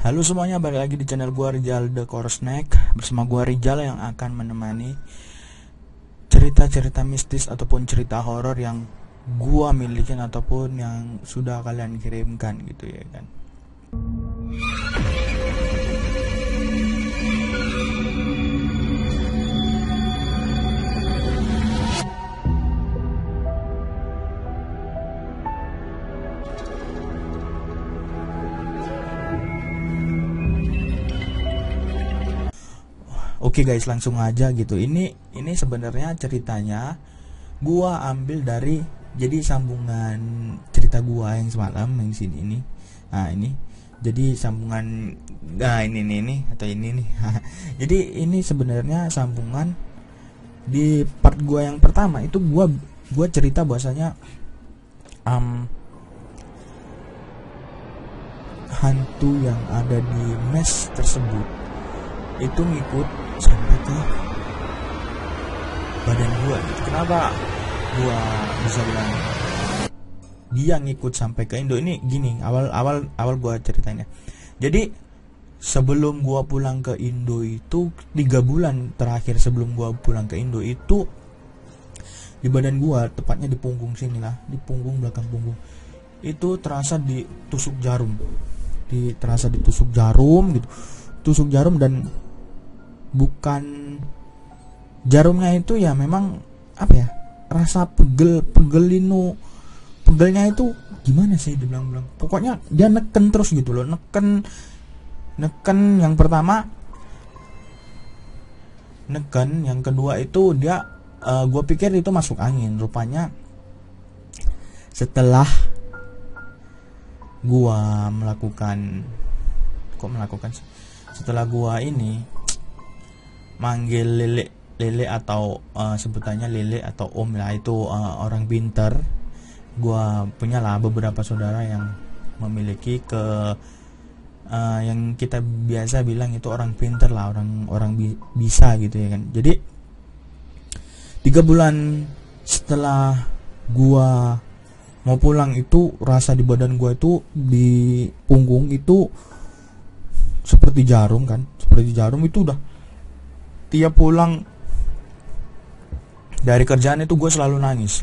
Halo semuanya, balik lagi di channel gua Rizal The Core Snack. Bersama gua Rizal yang akan menemani cerita-cerita mistis ataupun cerita horor yang gua milikin ataupun yang sudah kalian kirimkan gitu ya kan. Oke guys, langsung aja gitu. Ini sebenarnya ceritanya gua ambil dari jadi sambungan cerita gua yang semalam yang sini ini. Nah, ini. Jadi sambungan ini atau ini nih. Jadi ini sebenarnya sambungan di part gua yang pertama itu gua cerita bahwasanya hantu yang ada di mes tersebut itu ngikut sampai ke badan gua gitu. Kenapa gua bisa bilang dia ngikut sampai ke Indo? Ini gini, awal gua ceritanya. Jadi sebelum gua pulang ke Indo itu 3 bulan terakhir sebelum gua pulang ke Indo itu di badan gua, tepatnya di punggung sini lah, di punggung, belakang punggung itu terasa ditusuk jarum. Terasa ditusuk jarum gitu. Tusuk jarum, dan bukan jarumnya itu ya memang apa ya, rasa pegelnya itu gimana sih dibilang, pokoknya dia neken terus gitu loh, neken yang pertama, neken yang kedua itu dia gue pikir itu masuk angin. Rupanya setelah gua melakukan setelah gua ini manggil lele atau sebutannya lele atau om lah, itu orang pinter. Gua punya lah beberapa saudara yang memiliki yang kita biasa bilang itu orang pinter lah, orang bisa gitu ya kan. Jadi 3 bulan setelah gua mau pulang itu rasa di badan gua itu, di punggung itu seperti jarum kan, seperti jarum. Itu udah tiap pulang dari kerjaan itu gue selalu nangis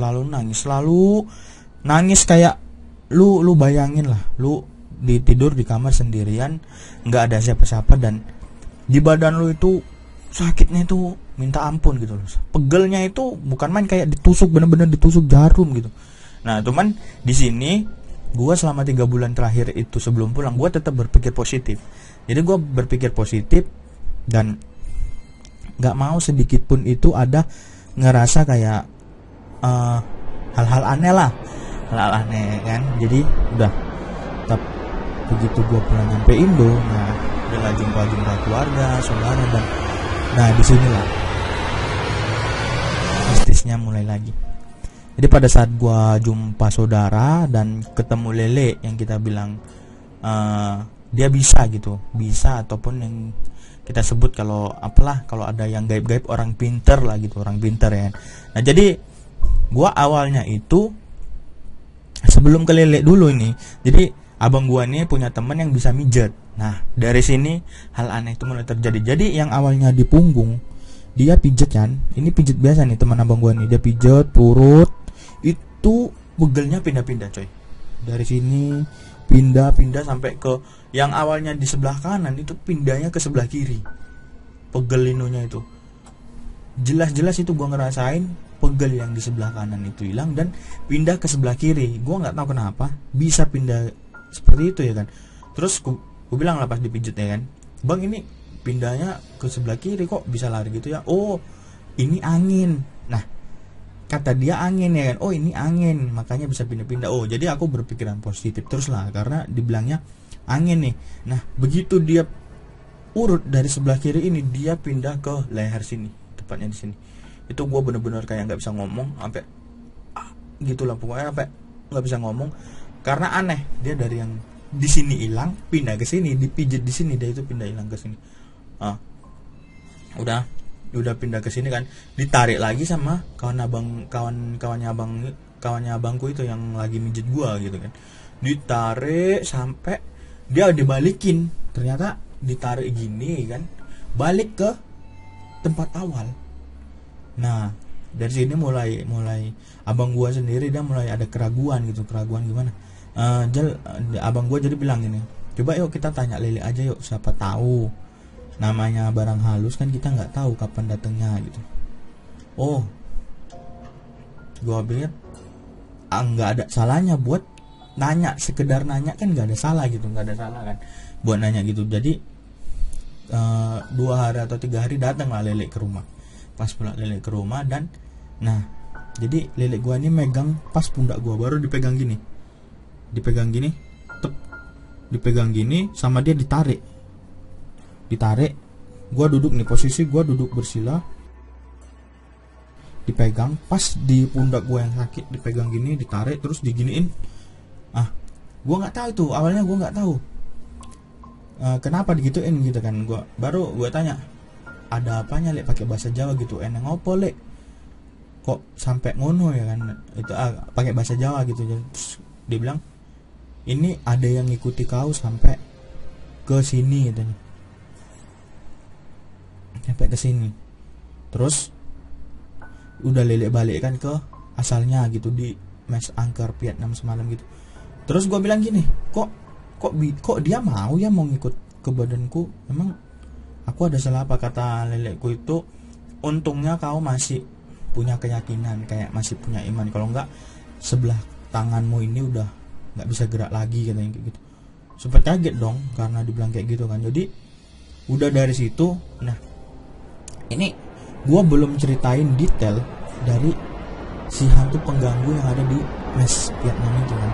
kayak lu bayangin lah, lu tidur di kamar sendirian, nggak ada siapa-siapa, dan di badan lu itu sakitnya itu minta ampun gitu loh. Pegelnya itu bukan main, kayak ditusuk, bener-bener ditusuk jarum gitu. Nah, cuman di sini gue selama 3 bulan terakhir itu sebelum pulang gue tetap berpikir positif. Jadi gue berpikir positif dan nggak mau sedikit pun itu ada ngerasa kayak hal-hal aneh lah, hal-hal aneh kan. Jadi udah tetap begitu gua pulang sampai Indo, nah udah nggak jumpa keluarga, saudara, dan nah disinilah mistisnya mulai lagi. Jadi pada saat gua jumpa saudara dan ketemu lele yang kita bilang dia bisa gitu, bisa ataupun yang kita sebut kalau ada yang gaib-gaib, orang pinter lah gitu, orang pinter ya. Nah, jadi gua awalnya itu sebelum ke lele dulu ini. Jadi abang gua nih punya teman yang bisa mijet. Nah, dari sini hal aneh itu mulai terjadi. Jadi yang awalnya di punggung, dia pijet kan. Ini pijet biasa nih teman abang gua nih, dia pijet perut. Itu pegelnya pindah-pindah, coy. Dari sini pindah sampai ke yang awalnya di sebelah kanan itu pindahnya ke sebelah kiri. Pegel linonya itu jelas itu gua ngerasain pegel yang di sebelah kanan itu hilang dan pindah ke sebelah kiri. Gua nggak tahu kenapa bisa pindah seperti itu ya kan. Terus gua bilang lah pas dipijit ya kan, bang ini pindahnya ke sebelah kiri kok bisa lari gitu ya. Oh, ini angin. Nah, kata dia angin ya kan. Oh, ini angin makanya bisa pindah-pindah. Oh, jadi aku berpikiran positif terus lah karena dibilangnya angin nih. Nah, begitu dia urut dari sebelah kiri ini, dia pindah ke leher sini, tepatnya di sini. Itu gue bener-bener kayak nggak bisa ngomong, sampai gitulah pokoknya, sampai nggak bisa ngomong karena aneh. Dia dari yang di sini hilang pindah ke sini, dipijit di sini, dia itu pindah hilang ke sini. Udah pindah ke sini kan, ditarik lagi sama kawannya abangku itu yang lagi mijit gua gitu kan. Ditarik sampai dia dibalikin ternyata ditarik gini kan, balik ke tempat awal. Nah dari sini mulai abang gua sendiri dia mulai ada keraguan gitu. Keraguan gimana? Abang gua jadi bilang gini, coba yuk kita tanya Lele aja yuk, siapa tahu namanya barang halus kan, kita nggak tahu kapan datangnya gitu. Oh, gua pikir nggak ada salahnya buat nanya, sekedar nanya kan nggak ada salah gitu, nggak ada salah kan buat nanya gitu. Jadi 2 hari atau 3 hari datanglah Lele ke rumah. Pas pulang Lele ke rumah, dan nah jadi Lele gua ini megang pas pundak gua, baru dipegang gini tep, dipegang gini sama dia ditarik, gua duduk nih, posisi gua duduk bersila, dipegang pas di pundak gue yang sakit, dipegang gini, ditarik terus diginiin. Gue nggak tahu tuh awalnya, gue nggak tahu kenapa digituin gitu kan. Gue tanya, ada apanya Lek, pakai bahasa Jawa gitu, eneng opo Lek kok sampai ngono ya kan, itu pakai bahasa Jawa gitu. Terus dia bilang, ini ada yang ngikuti kau sampai ke sini katanya, sampai ke sini. Terus udah Lele balik kan ke asalnya gitu, di mes angker Vietnam semalam gitu. Terus gue bilang gini, kok dia mau ngikut ke badanku, emang aku ada salah apa? Kata Leleku itu, untungnya kau masih punya keyakinan, kayak masih punya iman, kalau enggak sebelah tanganmu ini udah nggak bisa gerak lagi katanya gitu. Sempat kaget dong karena dibilang kayak gitu kan. Jadi udah dari situ, nah ini gue belum ceritain detail dari si hantu pengganggu yang ada di mes Vietnam itu kan.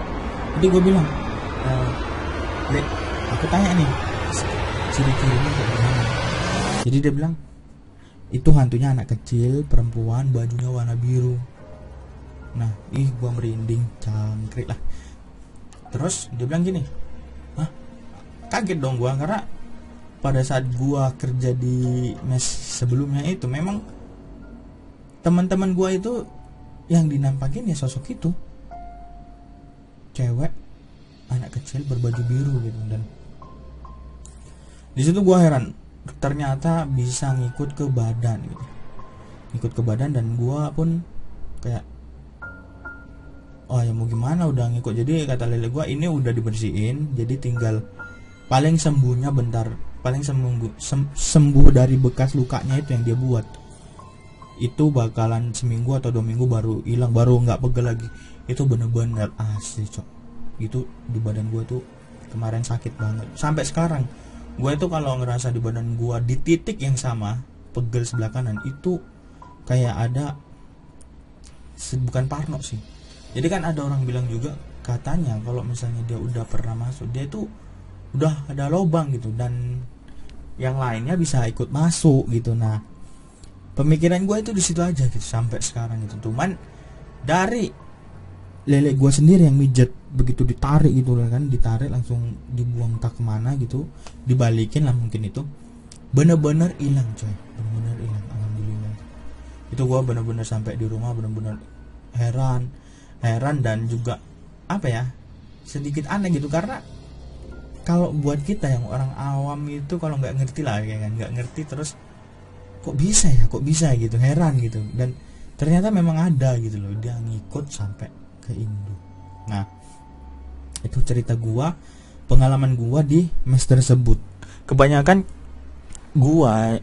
Jadi gue bilang, Lek, aku tanya nih, ciri-cirinya kayak gimana? Jadi dia bilang, itu hantunya anak kecil, perempuan, bajunya warna biru. Nah, gue merinding, cangkrik lah. Terus dia bilang gini, kaget dong gue, karena pada saat gua kerja di mes sebelumnya itu memang teman-teman gua itu yang dinampakin ya sosok itu, cewek anak kecil berbaju biru gitu. Dan di situ gua heran, ternyata bisa ngikut ke badan gitu, dan gua pun kayak, oh ya mau gimana, udah ngikut. Jadi kata Lele gua, ini udah dibersihin, jadi tinggal paling sembuhnya bentar, paling sembuh dari bekas lukanya itu yang dia buat itu bakalan seminggu atau 2 minggu baru hilang, baru nggak pegel lagi. Itu bener-bener asli cok, itu di badan gue tuh kemarin sakit banget. Sampai sekarang gue itu kalau ngerasa di badan gue di titik yang sama pegel sebelah kanan, itu kayak ada, bukan parno sih. Jadi kan ada orang bilang juga, katanya kalau misalnya dia udah pernah masuk, dia itu udah ada lubang gitu, dan yang lainnya bisa ikut masuk gitu. Nah pemikiran gue itu di situ aja gitu sampai sekarang gitu. Cuman dari Lele gue sendiri yang mijet, begitu ditarik gitu kan, ditarik langsung dibuang tak kemana gitu, dibalikin lah mungkin, itu bener-bener hilang coy, bener-bener hilang, alhamdulillah. Itu gue bener-bener sampai di rumah bener-bener heran dan juga apa ya, sedikit aneh gitu. Karena kalau buat kita yang orang awam itu, kalau nggak ngerti lah ya kan, nggak ngerti, terus kok bisa gitu, heran gitu. Dan ternyata memang ada gitu loh, dia ngikut sampai ke Indo. Nah itu cerita gua, pengalaman gua di mes tersebut. Kebanyakan gua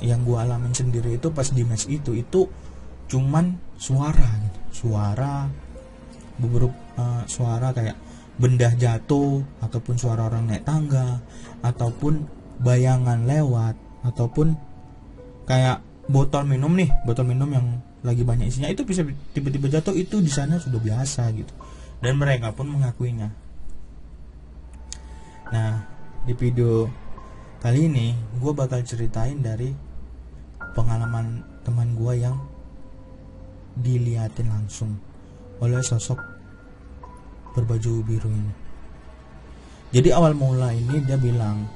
yang gua alamin sendiri itu pas di mes itu cuman suara gitu, beberapa suara kayak benda jatuh, ataupun suara orang naik tangga, ataupun bayangan lewat, ataupun kayak botol minum yang lagi banyak isinya itu bisa tiba-tiba jatuh. Itu di sana sudah biasa gitu, dan mereka pun mengakuinya. Nah di video kali ini gue bakal ceritain dari pengalaman teman gue yang dilihatin langsung oleh sosok berbaju biru ini. Jadi awal mula ini dia bilang,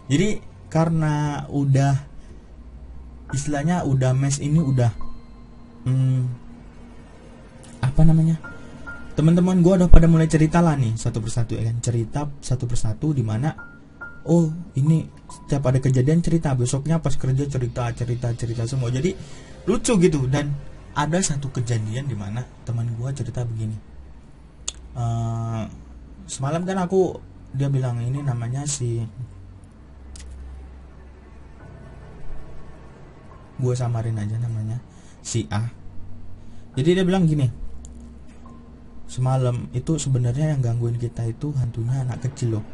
jadi karena udah istilahnya udah mes ini udah apa namanya, teman-teman gue udah pada mulai cerita lah nih satu persatu ya kan, cerita satu persatu, dimana oh ini setiap ada kejadian cerita, besoknya pas kerja cerita semua, jadi lucu gitu. Dan ada satu kejadian di mana teman gue cerita begini, semalam kan dia bilang ini namanya gue samarin aja namanya si A. Jadi dia bilang gini, semalam itu sebenarnya yang gangguin kita itu hantunya anak kecil loh.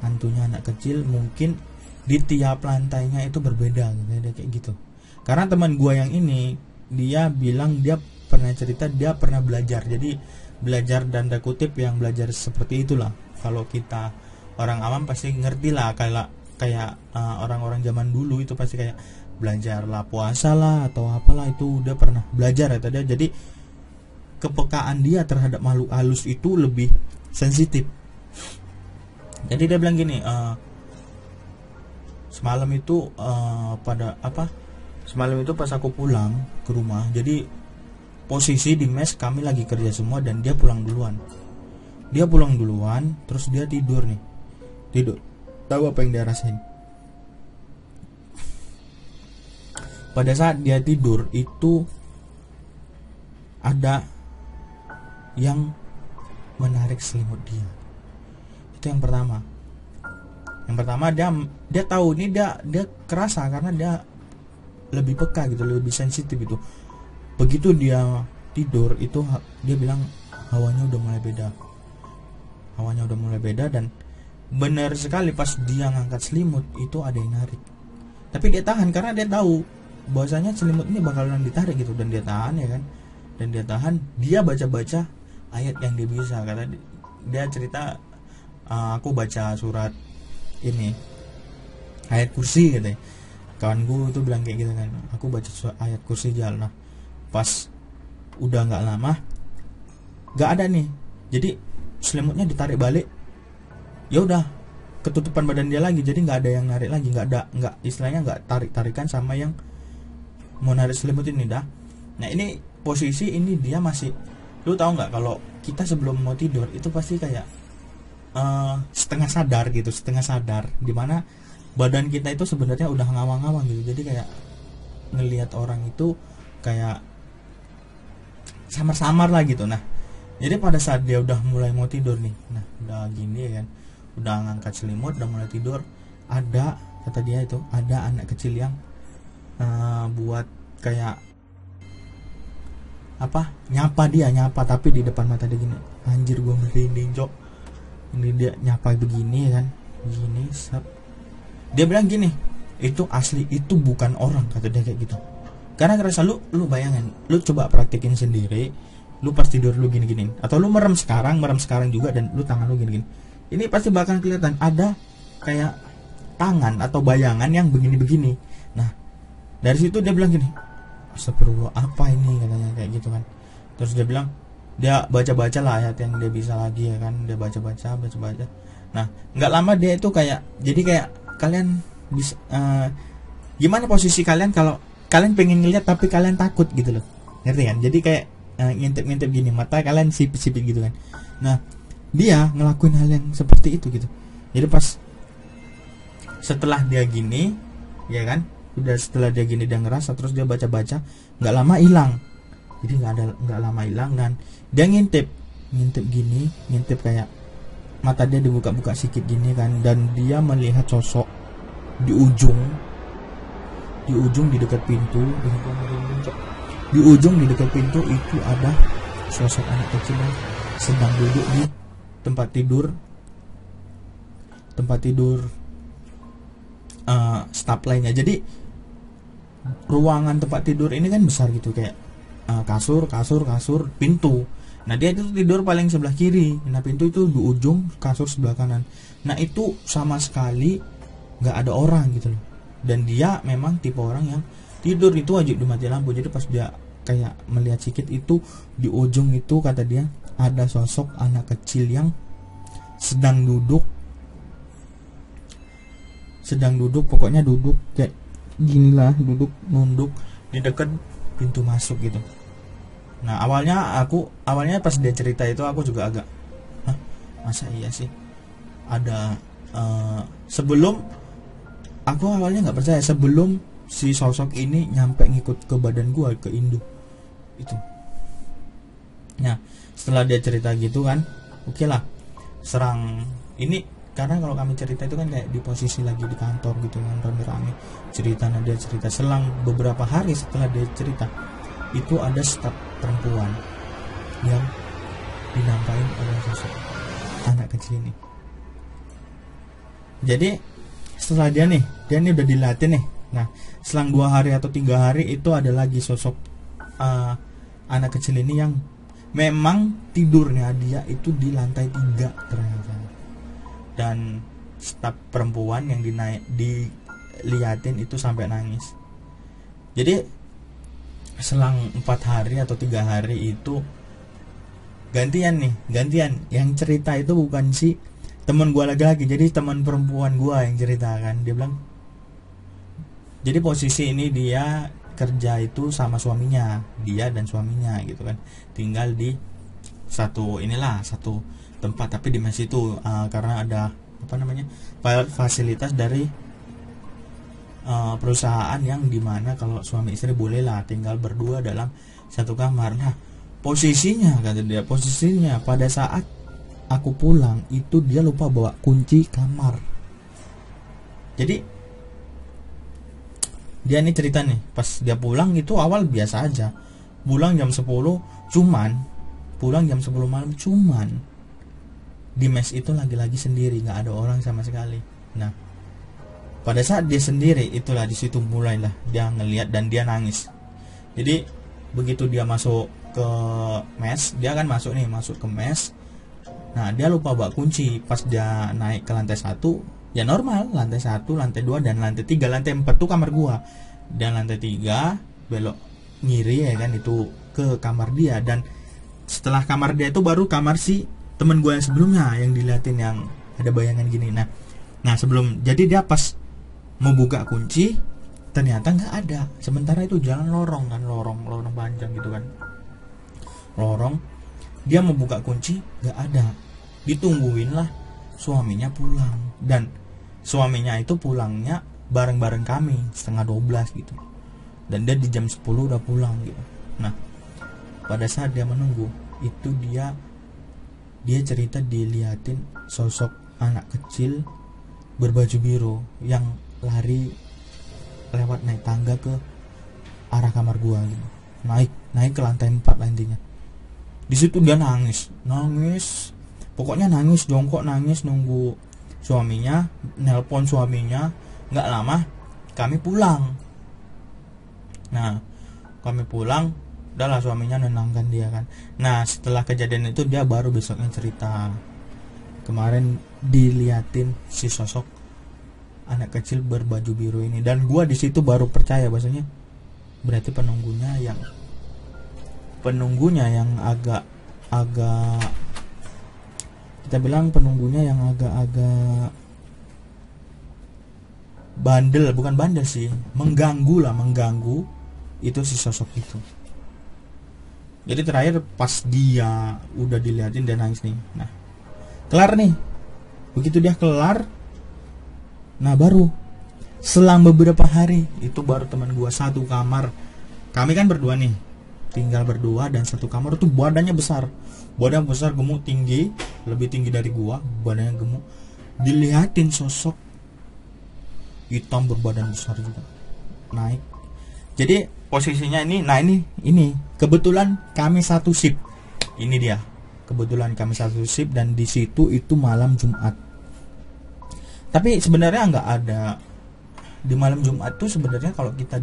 Hantunya anak kecil, mungkin di tiap lantainya itu berbeda gitu, kayak gitu. Karena teman gue yang ini, dia bilang dia pernah cerita dia pernah belajar. Jadi belajar tanda kutip yang belajar seperti itulah. Kalau kita orang awam pasti ngerti lah, kayak orang-orang zaman dulu itu pasti kayak belajar lah puasa lah atau apalah, itu udah pernah belajar ya tadi. Jadi kepekaan dia terhadap makhluk halus itu lebih sensitif. Jadi dia bilang gini, semalam itu semalam itu pas aku pulang ke rumah, jadi posisi di mes kami lagi kerja semua dan dia pulang duluan. Terus dia tidur. Tahu apa yang dia rasain? Pada saat dia tidur itu ada yang menarik selimut dia. Itu yang pertama. Dia tahu ini, dia kerasa karena dia lebih peka gitu, lebih sensitif gitu. Begitu dia tidur itu dia bilang hawanya udah mulai beda dan benar sekali pas dia ngangkat selimut itu ada yang narik. Tapi dia tahan karena dia tahu bahwasanya selimut ini bakalan ditarik gitu, dan dia tahan ya kan. Dan dia tahan, dia baca-baca ayat yang dia bisa. Karena dia cerita, aku baca surat ini ayat kursi gitu ya. Kawan gue itu bilang kayak gitu kan, aku baca surat ayat kursi jalan. Nah pas udah nggak lama nggak ada nih, jadi selimutnya ditarik balik, ya udah ketutupan badan dia lagi, jadi nggak ada yang narik lagi, nggak istilahnya nggak tarik-tarikan sama yang mau narik selimut ini dah. Nah ini posisi ini dia masih, lu tahu nggak kalau kita sebelum mau tidur itu pasti kayak setengah sadar dimana badan kita itu sebenarnya udah ngawang-ngawang gitu. Jadi kayak ngelihat orang itu kayak samar-samar lah gitu. Nah jadi pada saat dia udah mulai mau tidur nih, nah udah gini ya kan, udah ngangkat selimut, udah mulai tidur, ada, kata dia itu ada anak kecil yang buat kayak nyapa tapi di depan mata dia gini. Anjir gue merinding Jok. Ini dia nyapa begini kan, gini dia bilang gini, itu asli, itu bukan orang, kata dia kayak gitu. Karena ngerasa lu bayangin, lu coba praktekin sendiri, lu pas tidur lu gini-gini, atau lu merem sekarang juga dan lu tangan lu gini-gini, ini pasti bakal kelihatan ada kayak tangan atau bayangan yang begini-begini. Nah dari situ dia bilang gini, astagfirullah, apa ini, katanya kayak gitu kan. Terus dia bilang dia baca-baca lah ayat yang dia bisa lagi ya kan, dia baca-baca. Nah nggak lama dia itu kayak, jadi kayak kalian bisa gimana posisi kalian kalau kalian pengen ngeliat tapi kalian takut gitu loh, ngerti kan? Jadi kayak ngintip-ngintip gini, mata kalian sipit-sipit gitu kan. Nah dia ngelakuin hal yang seperti itu gitu. Jadi pas setelah dia gini ya kan, udah setelah dia gini dia ngerasa, terus dia baca-baca, nggak lama hilang. Jadi nggak lama hilang, dan dia ngintip kayak mata dia dibuka-buka sedikit gini kan, dan dia melihat sosok di ujung di dekat pintu. Di ujung di dekat pintu itu ada sosok anak kecil yang sedang duduk di tempat tidur staf lainnya. Jadi ruangan tempat tidur ini kan besar gitu, kayak kasur, pintu. Nah dia itu tidur paling sebelah kiri, nah pintu itu di ujung, kasur sebelah kanan. Nah itu sama sekali nggak ada orang gitu loh. Dan dia memang tipe orang yang tidur itu wajib dimatiin lampu. Jadi pas dia kayak melihat sedikit itu, di ujung itu kata dia ada sosok anak kecil yang sedang duduk, pokoknya duduk kayak gini lah, duduk nunduk di dekat pintu masuk gitu. Nah awalnya pas dia cerita itu aku juga agak, hah, masa iya sih ada sebelum aku awalnya nggak percaya, sebelum si sosok ini nyampe ngikut ke badan gua, ke induk itu. Nah setelah dia cerita gitu kan, oke lah, serang ini. Karena kalau kami cerita itu kan kayak di posisi lagi di kantor gitu kan, rame-rame cerita. Nah dia cerita, selang beberapa hari setelah dia cerita, itu ada staf perempuan yang dinampain oleh sosok anak kecil ini. Jadi setelah dia nih udah dilatih nih. Nah selang 2 hari atau 3 hari itu ada lagi sosok anak kecil ini yang memang tidurnya dia itu di lantai 3 ternyata. Dan staf perempuan yang diliatin itu sampai nangis. Jadi selang 4 hari atau 3 hari itu gantian yang cerita itu bukan si teman gua lagi, jadi teman perempuan gua yang cerita kan. Dia bilang, jadi posisi ini dia kerja itu sama suaminya, dia dan suaminya gitu kan, tinggal di satu tempat, tapi di mes itu karena ada fasilitas dari perusahaan yang dimana kalau suami istri bolehlah tinggal berdua dalam satu kamar. Nah posisinya pada saat aku pulang itu dia lupa bawa kunci kamar. Jadi dia nih cerita nih, pas dia pulang itu awal biasa aja, pulang jam 10 malam, cuman di mes itu lagi-lagi sendiri, nggak ada orang sama sekali. Nah pada saat dia sendiri itulah di situ mulailah dia ngelihat dan dia nangis. Jadi begitu dia masuk ke mes, dia kan masuk ke mes. Nah dia lupa bawa kunci. Pas dia naik ke lantai 1 ya normal, lantai 1, lantai 2 dan lantai 3. Lantai 4 tuh kamar gua, dan lantai 3 belok ngiri ya kan, itu ke kamar dia. Dan setelah kamar dia itu baru kamar si temen gue yang sebelumnya yang diliatin, yang ada bayangan gini. Nah sebelum, jadi dia pas mau buka kunci ternyata nggak ada. Sementara itu jalan lorong panjang gitu kan, lorong. Dia mau buka kunci nggak ada, ditungguin lah suaminya pulang. Dan suaminya itu pulangnya bareng kami 11:30 gitu, dan dia di jam 10 udah pulang gitu. Nah pada saat dia menunggu itu dia cerita diliatin sosok anak kecil berbaju biru yang lari lewat naik tangga ke arah kamar gua gitu. Naik ke lantai 4 lah intinya. Di situ dia nangis, pokoknya nangis, jongkok nangis, nunggu suaminya, nelpon suaminya. Nggak lama kami pulang. Nah kami pulang, udahlah suaminya nenangkan dia kan. Nah setelah kejadian itu dia baru besoknya cerita, kemarin diliatin si sosok anak kecil berbaju biru ini. Dan gua di situ baru percaya bahasanya berarti penunggunya yang agak kita bilang penunggunya yang agak bukan bandel sih, mengganggu itu si sosok itu. Jadi terakhir pas dia udah diliatin dan nangis nih. Nah kelar nih, begitu dia kelar, nah baru selang beberapa hari itu baru teman gua satu kamar, kami kan berdua nih, tinggal berdua dan satu kamar tuh badannya besar, gemuk, tinggi, lebih tinggi dari gua, badannya gemuk, dilihatin sosok hitam berbadan besar juga naik. Jadi posisinya ini, nah ini kebetulan kami satu shift. Ini dia, kebetulan kami satu shift dan di situ itu malam Jumat. Tapi sebenarnya nggak ada di malam Jumat tuh sebenarnya. Kalau kita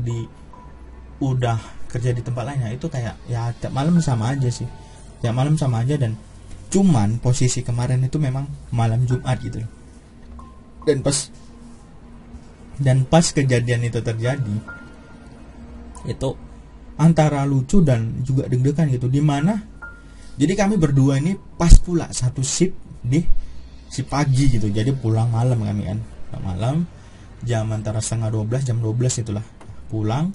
udah kerja di tempat lainnya itu kayak ya tiap malam sama aja sih, tiap malam sama aja. Dan cuman posisi kemarin itu memang malam Jumat gitu. Dan pas kejadian itu terjadi, itu antara lucu dan juga deg-degan gitu. Dimana jadi kami berdua ini pas pula satu shift di si pagi gitu. Jadi pulang malam kami kan, malam jam antara 11:30 jam 12 itulah pulang.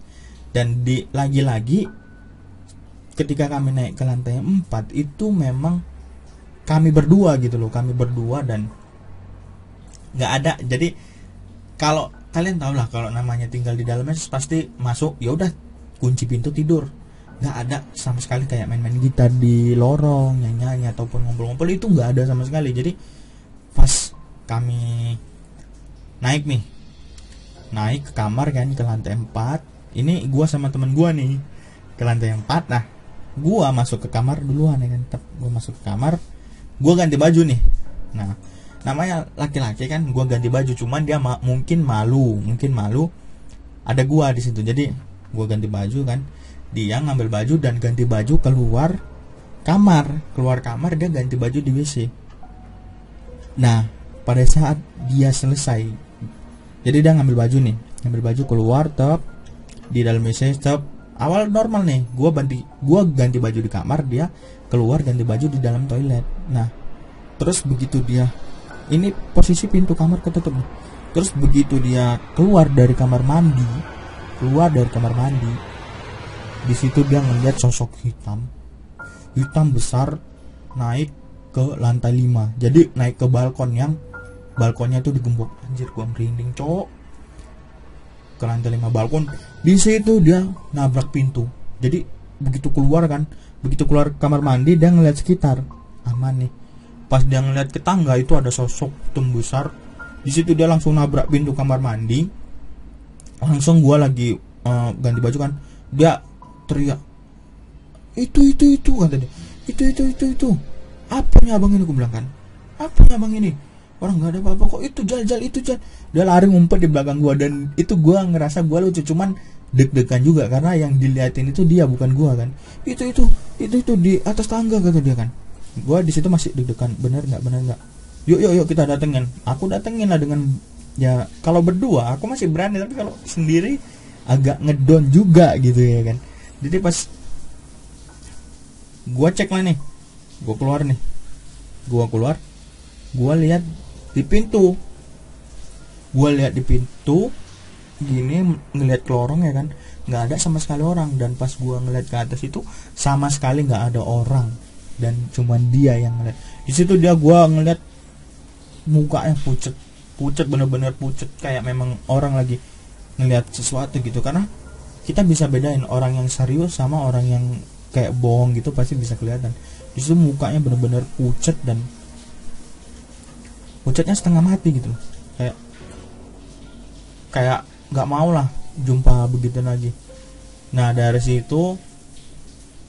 Dan lagi-lagi ketika kami naik ke lantai 4 itu memang kami berdua gitu loh, kami berdua. Dan nggak ada. Jadi kalau kalian tau lah, kalau namanya tinggal di dalamnya pasti masuk ya udah kunci pintu tidur. Nggak ada sama sekali kayak main-main gitar di lorong, nyanyi ataupun ngobrol-ngobrol, itu nggak ada sama sekali. Jadi pas kami naik ke kamar kan, ke lantai 4. Ini gua sama temen gua nih ke lantai 4. Nah, gua masuk ke kamar duluan ya kan. Gua masuk ke kamar, gua ganti baju nih. Nah, namanya laki-laki kan, gua ganti baju, cuman dia mungkin malu ada gua di situ. Jadi gua ganti baju kan, dia ngambil baju dan ganti baju keluar kamar, dia ganti baju di WC. Nah, pada saat dia selesai, jadi dia ngambil baju keluar, di dalam WC, awal normal nih, gua ganti baju di kamar, dia keluar ganti baju di dalam toilet. Nah, terus begitu dia, ini posisi pintu kamar ketutup nih. Terus begitu dia keluar dari kamar mandi, di situ dia ngeliat sosok hitam besar naik ke lantai 5. Jadi naik ke balkonnya tuh digembok. Anjir, gua merinding, cowok. Ke lantai 5 balkon. Di situ dia nabrak pintu. Jadi begitu keluar kamar mandi, dia ngeliat sekitar, aman nih. Pas dia ngeliat ke tangga, itu ada sosok hitam besar. Di situ dia langsung nabrak pintu kamar mandi. Langsung gua lagi ganti baju kan, dia teriak, itu kata dia, itu apanya abang ini, gue bilang kan, apanya abang ini, orang nggak ada apa-apa kok, itu jal. Dia lari ngumpet di belakang gua, dan itu gua ngerasa gua lucu, cuman deg-degan juga karena yang diliatin itu dia, bukan gua kan. Itu di atas tangga, kata dia kan. Gua di situ masih deg-degan, bener nggak, yuk kita datengin. Aku datengin lah dengan, ya kalau berdua aku masih berani, tapi kalau sendiri agak ngedon juga gitu ya kan. Jadi pas gua cek lah nih, gua keluar, gua lihat di pintu, gini, ngelihat ke lorong ya kan, nggak ada sama sekali orang. Dan pas gua ngelihat ke atas itu sama sekali nggak ada orang, dan cuman dia yang ngeliat. Di situ gua ngelihat mukanya pucet, bener-bener pucet, kayak memang orang lagi ngelihat sesuatu gitu. Karena kita bisa bedain orang yang serius sama orang yang kayak bohong gitu, pasti bisa kelihatan. Di situ mukanya bener-bener pucet, dan pucetnya setengah mati gitu, kayak nggak mau lah jumpa begitu lagi. Nah, dari situ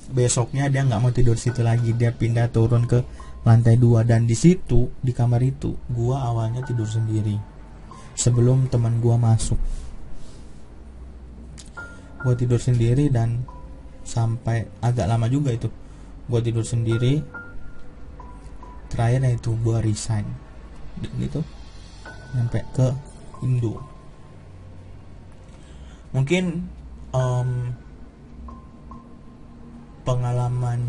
besoknya dia nggak mau tidur situ lagi, dia pindah turun ke lantai 2. Dan di situ, di kamar itu, gua awalnya tidur sendiri sebelum teman gua masuk. Gua tidur sendiri dan sampai agak lama juga itu gua tidur sendiri. Terakhirnya itu gua resign gitu, sampai ke Indo. Mungkin pengalaman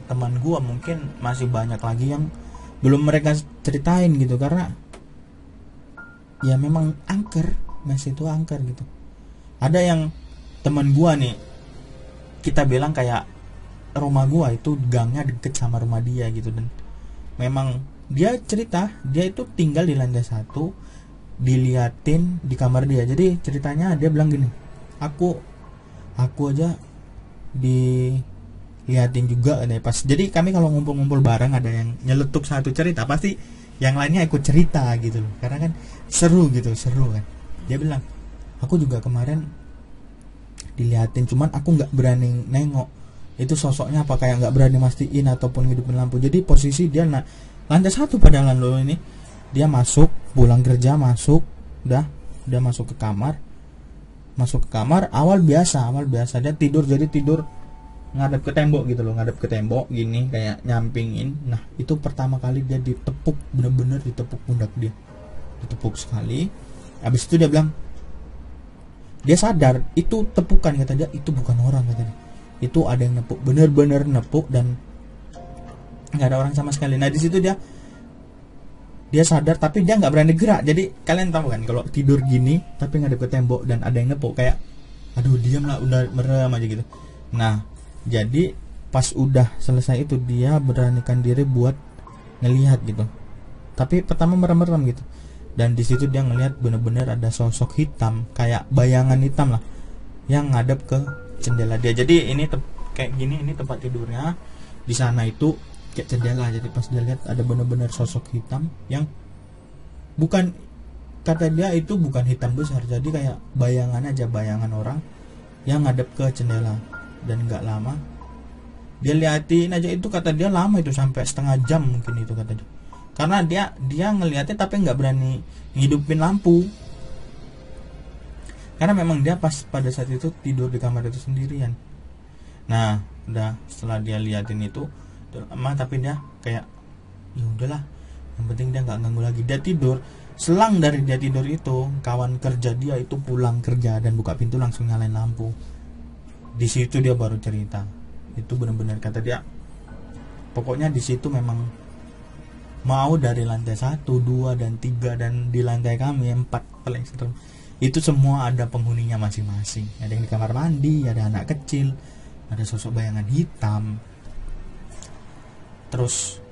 teman gua mungkin masih banyak lagi yang belum mereka ceritain gitu, karena ya memang masih itu angker gitu. Ada yang teman gua nih, kita bilang kayak rumah gua itu gangnya deket sama rumah dia gitu, dan memang dia cerita dia itu tinggal di lantai 1, diliatin di kamar dia. Jadi ceritanya dia bilang gini, aku aja diliatin juga nih pas. Jadi kami kalau ngumpul-ngumpul bareng, ada yang nyeletuk satu cerita, pasti yang lainnya ikut cerita gitu loh, karena kan seru kan. Dia bilang, aku juga kemarin diliatin, cuman aku nggak berani nengok itu sosoknya apa, kayak nggak berani mastiin ataupun hidupin lampu. Jadi posisi dia lantai 1 padahal lo ini, dia masuk pulang kerja, udah masuk ke kamar. Awal biasa dia tidur, jadi tidur ngadep ke tembok gitu loh, ngadep ke tembok gini, kayak nyampingin. Nah, itu pertama kali dia ditepuk, bener-bener ditepuk pundak dia, ditepuk sekali. Habis itu dia bilang, dia sadar itu tepukan, kata dia, itu bukan orang, kata dia, itu ada yang nepuk, bener-bener nepuk, dan nggak ada orang sama sekali. Nah, di situ dia sadar, tapi dia nggak berani gerak. Jadi kalian tahu kan, kalau tidur gini tapi ngadep ke tembok dan ada yang nepuk, kayak aduh diam lah, udah merem aja gitu. Nah, jadi pas udah selesai itu, dia beranikan diri buat ngelihat gitu, tapi pertama merem-merem gitu. Dan di situ dia ngelihat bener-bener ada sosok hitam, kayak bayangan hitam lah, yang ngadep ke jendela dia. Jadi ini kayak gini, ini tempat tidurnya. Di sana itu kayak jendela. Jadi pas dia lihat ada bener-bener sosok hitam yang bukan, kata dia itu bukan hitam besar, jadi kayak bayangan aja, bayangan orang yang ngadep ke jendela. Dan nggak lama dia liatin aja itu, kata dia lama itu, sampai setengah jam mungkin itu kata dia. Karena dia ngeliatnya tapi nggak berani ngidupin lampu, karena memang dia pas pada saat itu tidur di kamar itu sendirian. Nah udah setelah dia liatin itu lama, tapi dia kayak ya udahlah, yang penting dia nggak ganggu lagi. Dia tidur. Selang dari dia tidur itu, kawan kerja dia itu pulang kerja dan buka pintu langsung nyalain lampu. Di situ dia baru cerita. Itu benar-benar kata dia, pokoknya di situ memang mau dari lantai 1, 2, dan 3, dan di lantai kami 4 paling serem, itu semua ada penghuninya masing-masing. Ada yang di kamar mandi, ada anak kecil, ada sosok bayangan hitam. Terus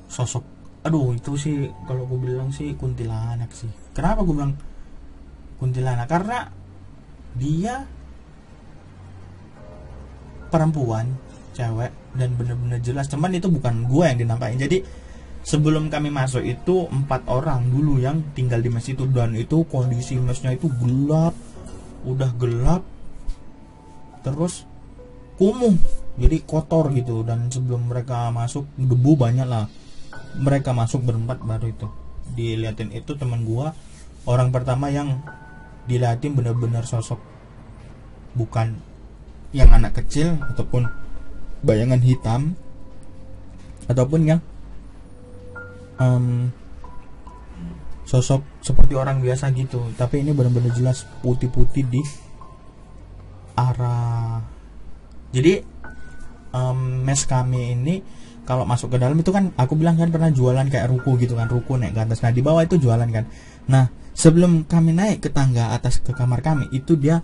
sosok, aduh itu sih kalau gue bilang sih kuntilanak sih. Kenapa gue bilang kuntilanak? Karena dia perempuan, cewek, dan bener-bener jelas. Cuman itu bukan gue yang dinampakin. Jadi sebelum kami masuk itu 4 orang dulu yang tinggal di mes itu, dan itu kondisi mesnya itu gelap, udah gelap, terus kumuh, jadi kotor gitu. Dan sebelum mereka masuk, debu banyak lah. Mereka masuk berempat baru itu diliatin. Itu teman gua orang pertama yang diliatin bener-bener sosok, bukan yang anak kecil ataupun bayangan hitam ataupun yang sosok seperti orang biasa gitu. Tapi ini benar-benar jelas putih-putih di arah. Jadi mes kami ini kalau masuk ke dalam itu kan, aku bilang kan pernah jualan kayak ruko gitu kan, ruko naik ke atas. Nah di bawah itu jualan kan. Nah sebelum kami naik ke tangga atas ke kamar kami, itu dia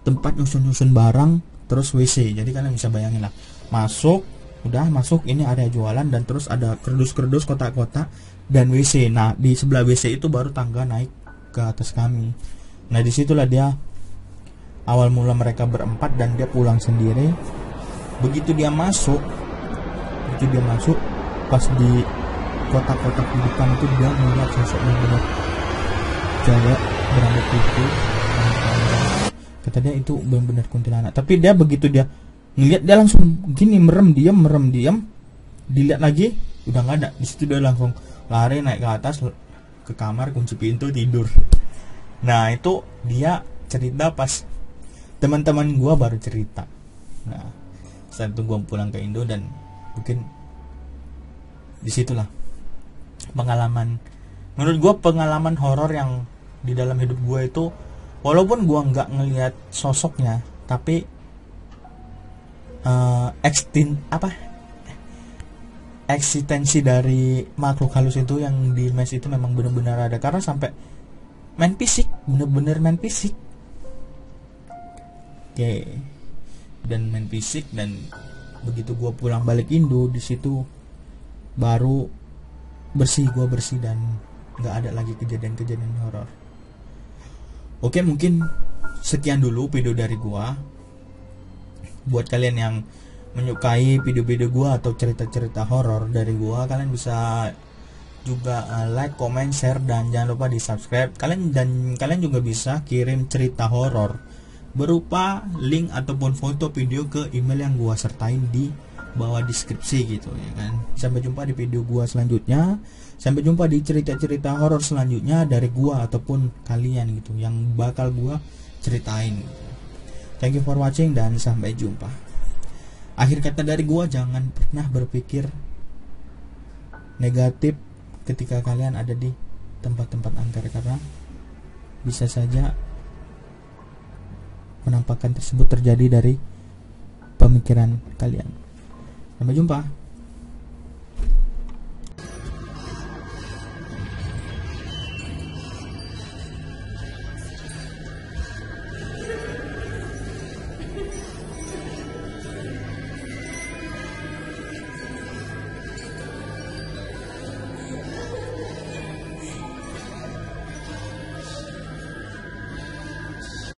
tempat nyusun-nyusun barang, terus WC. Jadi kalian bisa bayangin lah, masuk, udah masuk, ini area jualan, dan terus ada kerdus-kerdus, kotak-kotak, dan WC. Nah di sebelah WC itu baru tangga naik ke atas kami. Nah disitulah dia awal mula mereka berempat, dan dia pulang sendiri. Begitu dia masuk, pas di kotak-kotak di depan itu dia melihat sosoknya benar cewek berambut putih. Kata dia itu benar-benar kuntilanak. Tapi dia begitu dia ngeliat, dia langsung gini, merem diam, dilihat lagi udah nggak ada. Di situ dia langsung lari naik ke atas, ke kamar, kunci pintu, tidur. Nah itu dia cerita pas teman-teman gua baru cerita. Nah saat itu gua pulang ke Indo, dan mungkin disitulah pengalaman, menurut gue pengalaman horor yang di dalam hidup gue itu, walaupun gue nggak ngelihat sosoknya, tapi eksistensi dari makhluk halus itu yang di mes itu memang benar-benar ada. Karena sampai main fisik, bener-bener main fisik. Oke. Dan main fisik, dan begitu gue pulang balik Indo, di situ baru gue bersih dan nggak ada lagi kejadian-kejadian horor. Oke, mungkin sekian dulu video dari gue. Buat kalian yang menyukai video-video gue atau cerita-cerita horor dari gue, kalian bisa juga like, comment, share, dan jangan lupa di subscribe. Kalian juga bisa kirim cerita horor berupa link ataupun foto video ke email yang gua sertain di bawah deskripsi gitu ya kan. Sampai jumpa di video gua selanjutnya. Sampai jumpa di cerita-cerita horor selanjutnya dari gua ataupun kalian gitu yang bakal gua ceritain gitu. Thank you for watching dan sampai jumpa. Akhir kata dari gua, jangan pernah berpikir negatif ketika kalian ada di tempat-tempat angker, karena bisa saja penampakan tersebut terjadi dari pemikiran kalian. Sampai jumpa.